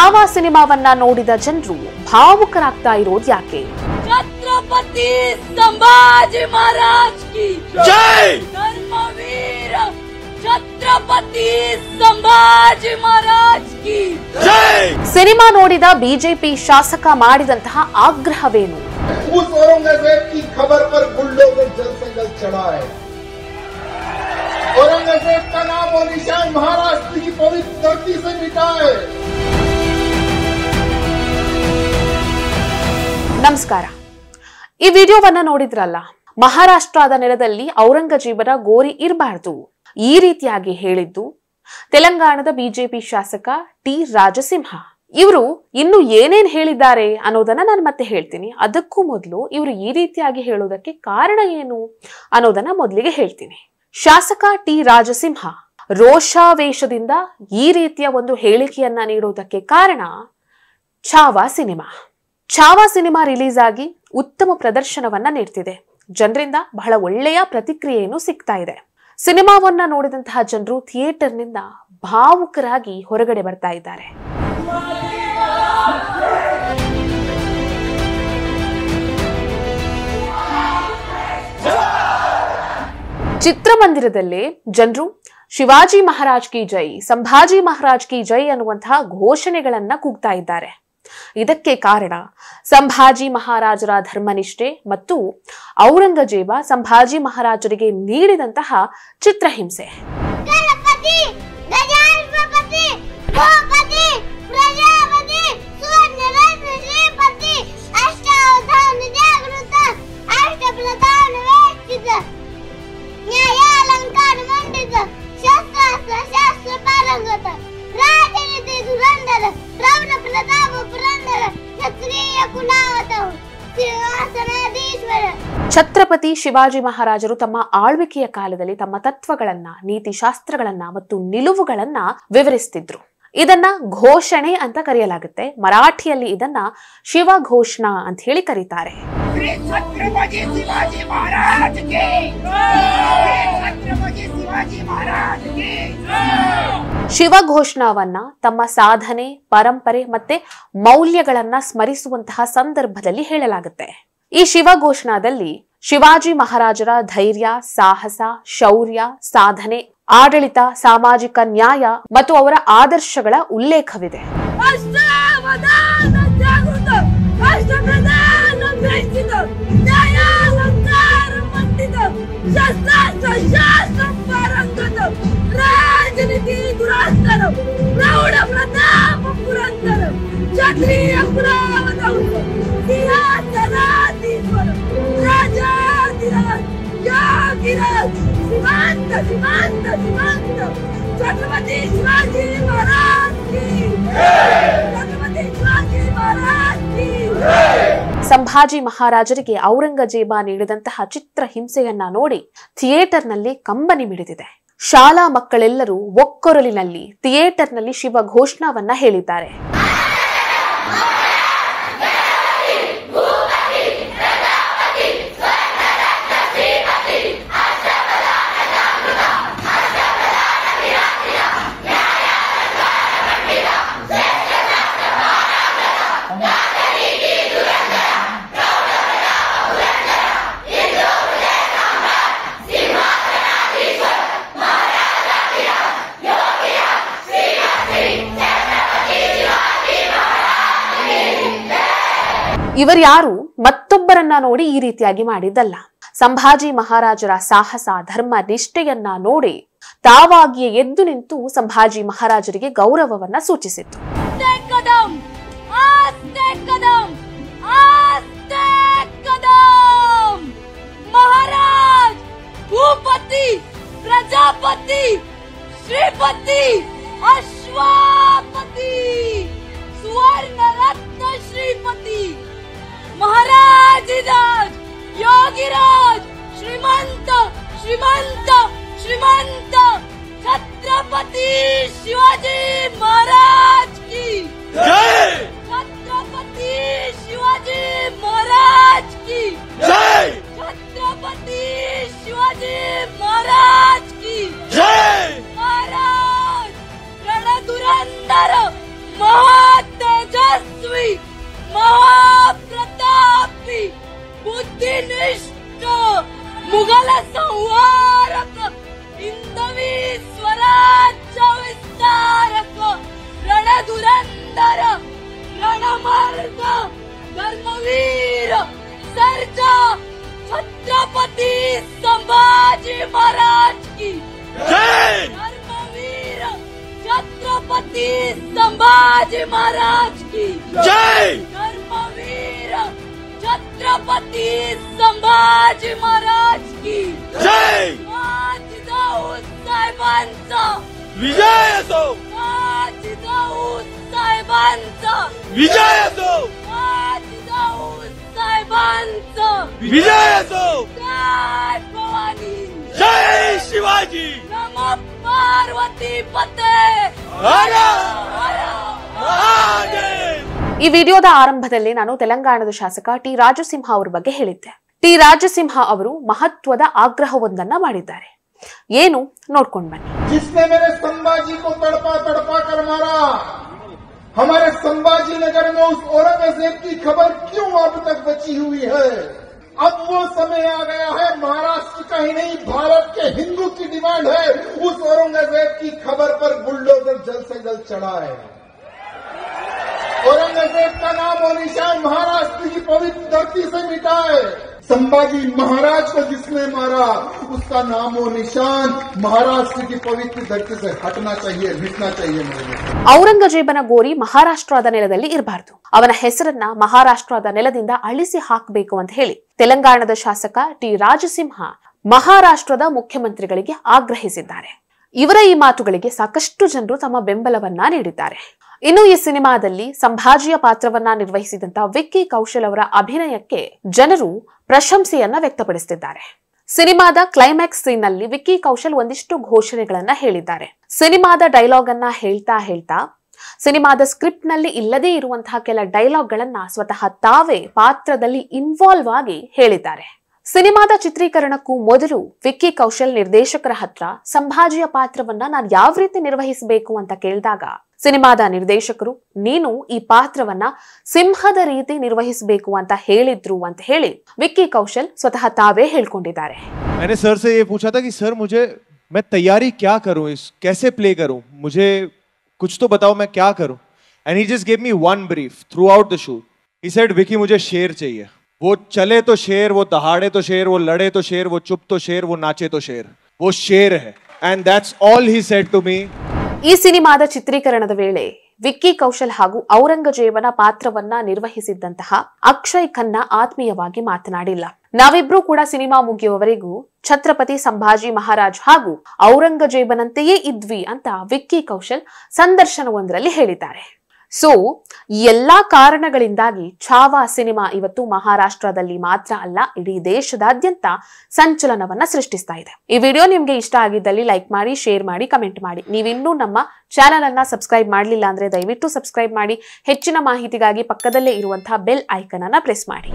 ಚಾವಾ ಸಿನಿಮಾವನ್ನ ನೋಡಿದ ಜನರು ಭಾವುಕರಾಗ್ತಾ ಇರೋದು ಯಾಕೆ? छत्रपति संभाजी महाराज की जय। धर्मवीर छत्रपति संभाजी महाराज की जय। ಸಿನಿಮಾ ನೋಡಿದ ಬಿಜೆಪಿ ಶಾಸಕ ಮಾಡಿದಂತಹ ಆಗ್ರಹವೇನು? उस औरंगजेब की खबर पर बुलडोजर जनसंघर्ष चढ़ा है। औरंगजेब का नाम और निशान महाराष्ट्र की पवित्र धरती से मिटा है। ನಮಸ್ಕಾರ. ಈ ವಿಡಿಯೋವನ್ನ ನೋಡಿದ್ರಲ್ಲ, ಮಹಾರಾಷ್ಟ್ರದ ನೆಲದಲ್ಲಿ ಔರಂಗಜೇಬರ ಗೋರಿ ಇರಬಾರದು ಈ ರೀತಿಯಾಗಿ ಹೇಳಿದ್ದು ತೆಲಂಗಾಣದ ಬಿಜೆಪಿ ಶಾಸಕ ಟಿ ರಾಜಸಿಂಹ. ಇವರು ಇನ್ನು ಏನೇನ್ ಹೇಳಿದ್ದಾರೆ ಅನ್ನೋದನ್ನ ನಾನು ಮತ್ತೆ ಹೇಳ್ತೀನಿ. ಅದಕ್ಕೂ ಮೊದಲು ಇವರು ಈ ರೀತಿಯಾಗಿ ಹೇಳೋದಕ್ಕೆ ಕಾರಣ ಏನು ಅನ್ನೋದನ್ನ ಮೊದಲಿಗೆ ಹೇಳ್ತೀನಿ. ಶಾಸಕ ಟಿ ರಾಜಸಿಂಹ ರೋಷಾವೇಶದಿಂದ ಈ ರೀತಿಯ ಒಂದು ಹೇಳಿಕೆಯನ್ನ ನೀಡೋದಕ್ಕೆ ಕಾರಣ ಚಾವಾ ಸಿನಿಮಾ. ಚಾವಾ ಸಿನಿಮಾ ರಿಲೀಸ್ ಆಗಿ ಉತ್ತಮ ಪ್ರದರ್ಶನವನ್ನ ನೀಡ್ತಿದೆ. ಜನರಿಂದ ಬಹಳ ಒಳ್ಳೆಯ ಪ್ರತಿಕ್ರಿಯೆಯನ್ನು ಸಿಗ್ತಾ ಇದೆ. ಸಿನಿಮಾವನ್ನ ನೋಡಿದಂತಹ ಜನರು ಥಿಯೇಟರ್ನಿಂದ ಭಾವುಕರಾಗಿ ಹೊರಗಡೆ ಬರ್ತಾ ಇದ್ದಾರೆ. ಚಿತ್ರಮಂದಿರದಲ್ಲೇ ಜನರು ಶಿವಾಜಿ ಮಹಾರಾಜ್ ಕಿ ಜೈ, ಸಂಭಾಜಿ ಮಹಾರಾಜ್ ಕಿ ಜೈ ಅನ್ನುವಂತಹ ಘೋಷಣೆಗಳನ್ನ ಕೂಗ್ತಾ ಇದ್ದಾರೆ. ಇದಕ್ಕೆ ಕಾರಣ ಸಂಭಾಜಿ ಮಹಾರಾಜರ ಧರ್ಮನಿಷ್ಠೆ ಮತ್ತು ಔರಂಗಜೇಬ ಸಂಭಾಜಿ ಮಹಾರಾಜರಿಗೆ ನೀಡಿದಂತಹ ಚಿತ್ರಹಿಂಸೆ. ಛತ್ರಪತಿ ಶಿವಾಜಿ ಮಹಾರಾಜರು ತಮ್ಮ ಆಳ್ವಿಕೆಯ ಕಾಲದಲ್ಲಿ ತಮ್ಮ ತತ್ವಗಳನ್ನ, ನೀತಿ ಶಾಸ್ತ್ರಗಳನ್ನ ಮತ್ತು ನಿಲುವುಗಳನ್ನ ವಿವರಿಸುತ್ತಿದ್ರು. ಇದನ್ನ ಘೋಷಣೆ ಅಂತ ಕರೆಯಲಾಗುತ್ತೆ. ಮರಾಠಿಯಲ್ಲಿ ಇದನ್ನ ಶಿವ ಘೋಷಣಾ ಅಂತ ಹೇಳಿ ಕರೀತಾರೆ. ಶಿವ ಘೋಷಣಾವನ್ನ ತಮ್ಮ ಸಾಧನೆ, ಪರಂಪರೆ ಮತ್ತೆ ಮೌಲ್ಯಗಳನ್ನ ಸ್ಮರಿಸುವಂತಹ ಸಂದರ್ಭದಲ್ಲಿ ಹೇಳಲಾಗುತ್ತೆ. ಈ ಶಿವ ಘೋಷಣಾದಲ್ಲಿ ಶಿವಾಜಿ ಮಹಾರಾಜರ ಧೈರ್ಯ, ಸಾಹಸ, ಶೌರ್ಯ, ಸಾಧನೆ, ಆಡಳಿತ, ಸಾಮಾಜಿಕ ನ್ಯಾಯ ಮತ್ತು ಅವರ ಆದರ್ಶಗಳ ಉಲ್ಲೇಖವಿದೆ. ಸಂಭಾಜಿ ಮಹಾರಾಜರಿಗೆ ಔರಂಗಜೇಬ ನೀಡಿದಂತಹ ಚಿತ್ರಹಿಂಸೆಯನ್ನ ನೋಡಿ ಥಿಯೇಟರ್ನಲ್ಲಿ ಕಂಬನಿ ಮಿಡಿದಿದೆ. ಶಾಲಾ ಮಕ್ಕಳೆಲ್ಲರೂ ಒಕ್ಕೊರಲಿನಲ್ಲಿ ಥಿಯೇಟರ್ನಲ್ಲಿ ಶಿವ ಘೋಷಣಾವನ್ನ ಹೇಳಿದ್ದಾರೆ. ಇವರ್ಯಾರು ಮತ್ತೊಬ್ಬರನ್ನ ನೋಡಿ ಈ ರೀತಿಯಾಗಿ ಮಾಡಿದ್ದಲ್ಲ. ಸಂಭಾಜಿ ಮಹಾರಾಜರ ಸಾಹಸ, ಧರ್ಮ ನಿಷ್ಠೆಯನ್ನ ನೋಡಿ ತಾವಾಗಿಯೇ ಎದ್ದು ನಿಂತು ಸಂಭಾಜಿ ಮಹಾರಾಜರಿಗೆ ಗೌರವವನ್ನ ಸೂಚಿಸಿತ್ತು. ಮಹಾರಾಜ್, ಭೂಪತಿ, ಪ್ರಜಾಪತಿ, ಶ್ರೀಪತಿ, ಅಶ್ವಾಪತಿ, ಸುವರ್ಣ ರತ್ನ ಶ್ರೀಪತಿ, महाराज, योगीराज, श्रीमंत श्रीमंत श्रीमंत छत्रपति शिवाजी महाराज की जय। छत्रपति शिवाजी महाराज की जय। छत्रपति शिवाजी महाराज की जय। महाराज रणधुरंधर महात्मा प्रतापी बुद्धिनिष्ठ मुघल संहारक हिंदवी स्वराज्य विस्तारक रणधुरंधर रणमर्द धर्मवीर सर्जा छत्रपति संभाजी महाराज की जय। धर्मवीर छत्रपति संभाजी महाराज की जय। धर्मवीर छत्रपति संभाजी महाराज की जय। साहेबांचा विजय असो। साहेबांचा विजय असो। साहेबांचा विजय असो। जय भवानी जय शिवाजी। नमः पार्वती पते हर महादेव। ಈ ವಿಡಿಯೋದ ಆರಂಭದಲ್ಲಿ ನಾನು ತೆಲಂಗಾಣದ ಶಾಸಕ ಟಿ ರಾಜಸಿಂಹ ಅವರ ಬಗ್ಗೆ ಹೇಳಿದ್ದೆ. ಟಿ ರಾಜಸಿಂಹ ಅವರು ಮಹತ್ವದ ಆಗ್ರಹವೊಂದನ್ನ ಮಾಡಿದ್ದಾರೆ. ಏನು ನೋಡ್ಕೊಂಡು ಬನ್ನಿ. जिसने मेरे संभाजी को तड़पा तड़पा कर मारा, हमारे संभाजी नगर में उस औरंगजेब की खबर क्यों अब तक बची हुई है? अब वो समय आ गया है, महाराष्ट्र का ही नहीं भारत के हिंदू की डिमांड है उस औरंगजेब की खबर पर बुलडोजर जल्द से जल्द चढ़ाए। औरंगजेब का नाम और निशान महाराष्ट्र की पवित्र धरती से मिटाए। संभाजी महाराज को जिसने मारा उसका नाम और निशान महाराष्ट्र की पवित्र धरती से हटना चाहिए, मिटना चाहिए। ಔರಂಗಜೇಬನ ಗೋರಿ ಮಹಾರಾಷ್ಟ್ರದ ನೆಲದಲ್ಲಿ ಇರಬಾರದು, ಅವನ ಹೆಸರನ್ನ ಮಹಾರಾಷ್ಟ್ರದ ನೆಲದಿಂದ ಅಳಿಸಿ ಹಾಕಬೇಕು ಅಂತ ಹೇಳಿ ತೆಲಂಗಾಣದ ಶಾಸಕ ಟಿ ರಾಜಸಿಂಹ ಮಹಾರಾಷ್ಟ್ರದ ಮುಖ್ಯಮಂತ್ರಿಗಳಿಗೆ ಆಗ್ರಹಿಸಿದ್ದಾರೆ. ಇವರ ಈ ಮಾತುಗಳಿಗೆ ಸಾಕಷ್ಟು ಜನರು ತಮ್ಮ ಬೆಂಬಲವನ್ನ ನೀಡಿದ್ದಾರೆ. ಇನ್ನು ಈ ಸಿನಿಮಾದಲ್ಲಿ ಸಂಭಾಜಿಯ ಪಾತ್ರವನ್ನ ನಿರ್ವಹಿಸಿದಂತ ವಿಕ್ಕಿ ಕೌಶಲ್ ಅವರ ಅಭಿನಯಕ್ಕೆ ಜನರು ಪ್ರಶಂಸೆಯನ್ನ ವ್ಯಕ್ತಪಡಿಸುತ್ತಿದ್ದಾರೆ. ಸಿನಿಮಾದ ಕ್ಲೈಮ್ಯಾಕ್ಸ್ ಸೀನ್ ನಲ್ಲಿ ವಿಕ್ಕಿ ಕೌಶಲ್ ಒಂದಿಷ್ಟು ಘೋಷಣೆಗಳನ್ನ ಹೇಳಿದ್ದಾರೆ. ಸಿನಿಮಾದ ಡೈಲಾಗ್ ಅನ್ನ ಹೇಳ್ತಾ ಸಿನಿಮಾದ ಸ್ಕ್ರಿಪ್ಟ್ ನಲ್ಲಿ ಇಲ್ಲದೇ ಇರುವಂತಹ ಕೆಲ ಡೈಲಾಗ್ ಗಳನ್ನ ಸ್ವತಃ ತಾವೇ ಪಾತ್ರದಲ್ಲಿ ಇನ್ವಾಲ್ವ್ ಆಗಿ ಹೇಳಿದ್ದಾರೆ. ಸಿನಿಮಾದ ಚಿತ್ರೀಕರಣಕ್ಕೂ ಮೊದಲು ವಿಕ್ಕಿ ಕೌಶಲ್ ನಿರ್ದೇಶಕರ ಹತ್ರ ಸಂಭಾಜಿಯ ಪಾತ್ರವನ್ನ ನಾನು ಯಾವ ರೀತಿ ನಿರ್ವಹಿಸಬೇಕು ಅಂತ ಕೇಳಿದಾಗ ಸಿನಿಮಾದ ನಿರ್ದೇಶಕರು ನೀನು ಈ ಪಾತ್ರವನ್ನ ಸಿಂಹದ ರೀತಿ ನಿರ್ವಹಿಸಬೇಕು ಅಂತ ಹೇಳಿದ್ರು ಅಂತ ಹೇಳಿ ವಿಕ್ಕಿ ಕೌಶಲ್ ಸ್ವತಃ ತಾವೇ ಹೇಳ್ಕೊಂಡಿದ್ದಾರೆ. मैंने सर से ये पूछा था कि सर मुझे मैं तैयारी क्या करूं, इस कैसे प्ले करूं, मुझे कुछ तो बताओ मैं क्या करूं. And he just gave me one brief through out the shoot. He said Vicky मुझे शेर चाहिए, वो चले तो शेर, वो दहाड़े तो शेर, वो लड़े तो शेर, वो चुप तो शेर, वो नाचे तो शेर, वो शेर है. And that's all he said to me. ಈ ಸಿನಿಮಾದ ಚಿತ್ರೀಕರಣದ ವೇಳೆ ವಿಕ್ಕಿ ಕೌಶಲ್ ಹಾಗೂ ಔರಂಗಜೇಬನ ಪಾತ್ರವನ್ನ ನಿರ್ವಹಿಸಿದ್ದಂತಹ ಅಕ್ಷಯ್ ಖನ್ನಾ ಆತ್ಮೀಯವಾಗಿ ಮಾತನಾಡಿಲ್ಲ. ನಾವಿಬ್ರು ಕೂಡ ಸಿನಿಮಾ ಮುಗಿಯುವವರೆಗೂ ಛತ್ರಪತಿ ಸಂಭಾಜಿ ಮಹಾರಾಜ್ ಹಾಗೂ ಔರಂಗಜೇಬನಂತೆಯೇ ಇದ್ವಿ ಅಂತ ವಿಕ್ಕಿ ಕೌಶಲ್ ಸಂದರ್ಶನವೊಂದರಲ್ಲಿ ಹೇಳಿದ್ದಾರೆ. ಸೊ ಎಲ್ಲಾ ಕಾರಣಗಳಿಂದಾಗಿ ಛಾವಾ ಸಿನಿಮಾ ಇವತ್ತು ಮಹಾರಾಷ್ಟ್ರದಲ್ಲಿ ಮಾತ್ರ ಅಲ್ಲ, ಇಡೀ ದೇಶದಾದ್ಯಂತ ಸಂಚಲನವನ್ನ ಸೃಷ್ಟಿಸ್ತಾ ಇದೆ. ಈ ವಿಡಿಯೋ ನಿಮ್ಗೆ ಇಷ್ಟ ಆಗಿದ್ದಲ್ಲಿ ಲೈಕ್ ಮಾಡಿ, ಶೇರ್ ಮಾಡಿ, ಕಮೆಂಟ್ ಮಾಡಿ. ನೀವಿನ್ನೂ ನಮ್ಮ ಚಾನೆಲ್ ಅನ್ನ ಸಬ್ಸ್ಕ್ರೈಬ್ ಮಾಡಲಿಲ್ಲ ಅಂದ್ರೆ ದಯವಿಟ್ಟು ಸಬ್ಸ್ಕ್ರೈಬ್ ಮಾಡಿ. ಹೆಚ್ಚಿನ ಮಾಹಿತಿಗಾಗಿ ಪಕ್ಕದಲ್ಲೇ ಇರುವಂತಹ ಬೆಲ್ ಐಕನ್ ಅನ್ನ ಪ್ರೆಸ್ ಮಾಡಿ.